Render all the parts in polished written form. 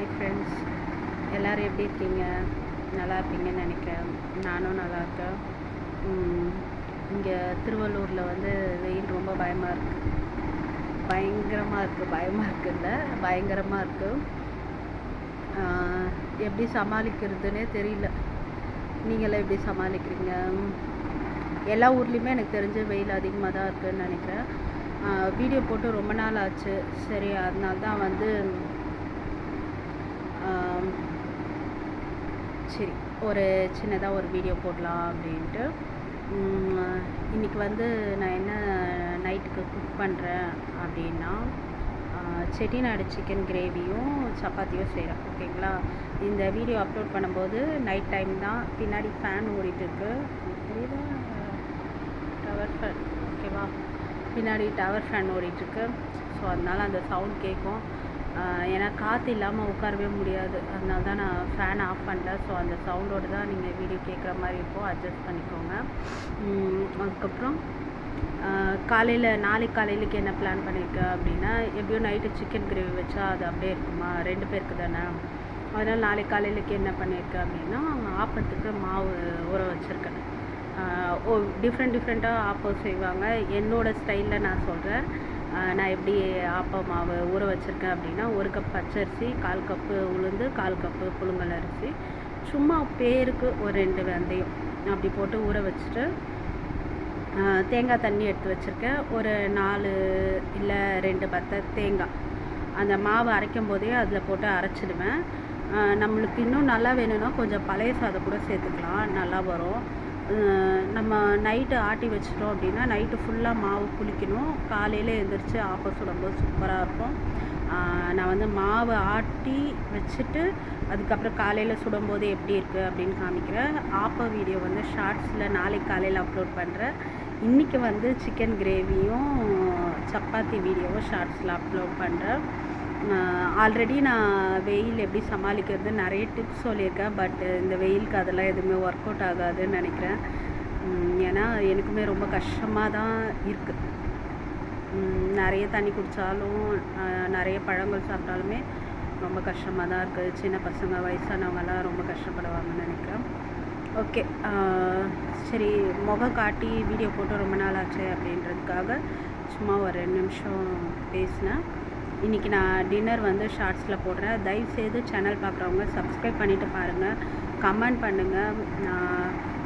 Hi friends, எல்லோரும் எப்படி இருக்கீங்க? நல்லா இருப்பீங்கன்னு நினைக்கிறேன். நானும் நல்லா இருக்கேன். இங்கே திருவள்ளூரில் வந்து வெயில் ரொம்ப பயமாக இருக்குது. பயங்கரமாக இருக்குது. பயமாக இருக்குல்ல, பயங்கரமாக இருக்குது. எப்படி சமாளிக்கிறதுனே தெரியல. நீங்களாம் எப்படி சமாளிக்கிறீங்க? எல்லா ஊர்லேயுமே எனக்கு தெரிஞ்ச வெயில் அதிகமாக தான் இருக்குதுன்னு நினைக்கிறேன். வீடியோ போட்டு ரொம்ப நாள் ஆச்சு. சரி, அதனால தான் வந்து சரி ஒரு சின்னதாக ஒரு வீடியோ போடலாம் அப்படின்ட்டு. இன்றைக்கி வந்து நான் என்ன நைட்டுக்கு குக் பண்ணுறேன் அப்படின்னா, செட்டிநாடு சிக்கன் கிரேவியும் சப்பாத்தியும் செய்கிறேன். ஓகேங்களா? இந்த வீடியோ அப்லோட் பண்ணும்போது நைட் டைம் தான். பின்னாடி ஃபேன் ஓடிட்டுருக்கு. தெரியுதா? Tower fan. ஓகேவா? பின்னாடி டவர் ஃபேன் ஓடிட்டுருக்கு. ஸோ அதனால் அந்த சவுண்ட் கேட்கும். ஏன்னா காற்று இல்லாமல் உட்காரவே முடியாது. அதனால தான் நான் ஃபேன் ஆஃப் பண்ணல. ஸோ அந்த சவுண்டோடு தான் நீங்கள் வீடியோ கேட்குற மாதிரி இருக்கும். அட்ஜஸ்ட் பண்ணிக்கோங்க. அதுக்கப்புறம் நாளைக்கு காலையிலுக்கு என்ன பிளான் பண்ணியிருக்கேன் அப்படின்னா, எப்படியும் நைட்டு சிக்கன் கிரேவி வச்சா அது அப்படியே இருக்குமா, 2 பேருக்கு தானே. அதனால் நாளைக்கு காலையிலுக்கு என்ன பண்ணியிருக்கேன் அப்படின்னா, ஆப்பத்துக்கு மாவு ஊற வச்சுருக்கேன். டிஃப்ரெண்ட்டாக ஆப்பம் செய்வாங்க. என்னோடய ஸ்டைலில் நான் சொல்கிறேன். நான் எப்படி ஆப்ப மாவு ஊற வச்சுருக்கேன் அப்படின்னா, 1 கப் பச்சரிசி, 1/4 கப்பு உளுந்து, 1/4 கப்பு புழுங்கல் அரிசி, சும்மா பேருக்கு ஒரு 2 வெந்தயம் அப்படி போட்டு ஊற வச்சுட்டு, தேங்காய் தண்ணி எடுத்து வச்சுருக்கேன். ஒரு 4 இல்லை 2 பத்தை தேங்காய் அந்த மாவு அரைக்கும் போதே அதில் போட்டு அரைச்சிடுவேன். நம்மளுக்கு இன்னும் நல்லா வேணும்னா கொஞ்சம் பழைய சாதம் கூட சேர்த்துக்கலாம், நல்லா வரும். நம்ம நைட்டு ஆட்டி வச்சிட்டோம் அப்படின்னா நைட்டு ஃபுல்லாக மாவு புளிக்கணும். காலையில் எழுந்திரிச்சு ஆப்பம் சுடும்போது சூப்பராக இருக்கும். நான் வந்து மாவு ஆட்டி வச்சுட்டு அதுக்கப்புறம் காலையில் சுடும்போது எப்படி இருக்குது அப்படின்னு காமிக்கிறேன். ஆப்ப வீடியோ வந்து ஷார்ட்ஸில் நாளைக்கு காலையில் அப்லோட் பண்ணுறேன். இன்றைக்கி வந்து சிக்கன் கிரேவியும் சப்பாத்தி வீடியோவும் ஷார்ட்ஸில் அப்லோட் பண்ணுறேன். ஆல்ரெடி நான் வெயில் எப்படி சமாளிக்கிறது நிறைய டிப்ஸ் சொல்லியிருக்கேன். பட் இந்த வெயிலுக்கு அதெல்லாம் எதுவுமே ஒர்க் அவுட் ஆகாதுன்னு நினைக்கிறேன். ஏன்னா எனக்குமே ரொம்ப கஷ்டமாக தான் இருக்குது. நிறைய தண்ணி குடித்தாலும் நிறைய பழங்கள் சாப்பிட்டாலுமே ரொம்ப கஷ்டமாக தான் இருக்குது. சின்ன பசங்க, வயசானவங்கெல்லாம் ரொம்ப கஷ்டப்படுவாங்கன்னு நினைக்கிறேன். ஓகே, சரி, முகம் காட்டி வீடியோ போட்டு ரொம்ப நாள் ஆச்சு அப்படின்றதுக்காக சும்மா ஒரு 2 நிமிஷம் பேசினேன். இன்றைக்கி நான் டின்னர் வந்து ஷார்ட்ஸில் போடுறேன். தயவுசெய்து சேனல் பார்க்குறவங்க சப்ஸ்கிரைப் பண்ணிவிட்டு பாருங்கள், கமெண்ட் பண்ணுங்கள்.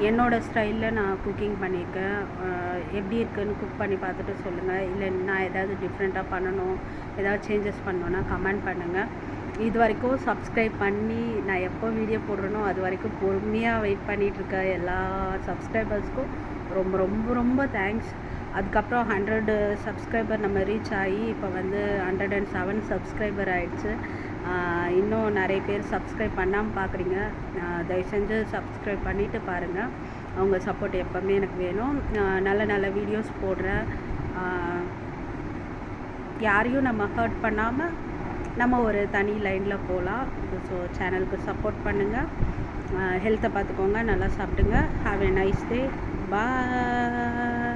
என்னோடய ஸ்டைலில் நான் குக்கிங் பண்ணியிருக்கேன். எப்படி இருக்குதுன்னு குக் பண்ணி பார்த்துட்டு சொல்லுங்கள். இல்லை நான் ஏதாவது டிஃப்ரெண்ட்டாக பண்ணணும், ஏதாவது சேஞ்சஸ் பண்ணணுன்னா கமெண்ட் பண்ணுங்கள். இது வரைக்கும் சப்ஸ்கிரைப் பண்ணி நான் எப்போ வீடியோ போடுறேனோ அது வரைக்கும் பொறுமையாக வெயிட் பண்ணிகிட்ருக்க எல்லா சப்ஸ்கிரைபர்ஸ்க்கும் ரொம்ப ரொம்ப ரொம்ப தேங்க்ஸ். அதுக்கப்புறம் 100 சப்ஸ்கிரைபர் நம்ம ரீச் ஆகி இப்போ வந்து 107 சப்ஸ்கிரைபர் ஆகிடுச்சு. இன்னும் நிறைய பேர் சப்ஸ்கிரைப் பண்ணாமல் பார்க்குறீங்க. தயவு செஞ்சு சப்ஸ்கிரைப் பண்ணிவிட்டு பாருங்கள். அவங்க சப்போர்ட் எப்போவுமே எனக்கு வேணும். நல்ல நல்ல வீடியோஸ் போடுறேன். யாரையும் நம்ம ஹர்ட் பண்ணாமல் நம்ம ஒரு தனி லைனில் போகலாம். ஸோ சேனலுக்கு சப்போர்ட் பண்ணுங்கள். ஹெல்த்தை பார்த்துக்கோங்க, நல்லா சாப்பிடுங்க. Have a nice day. Bye.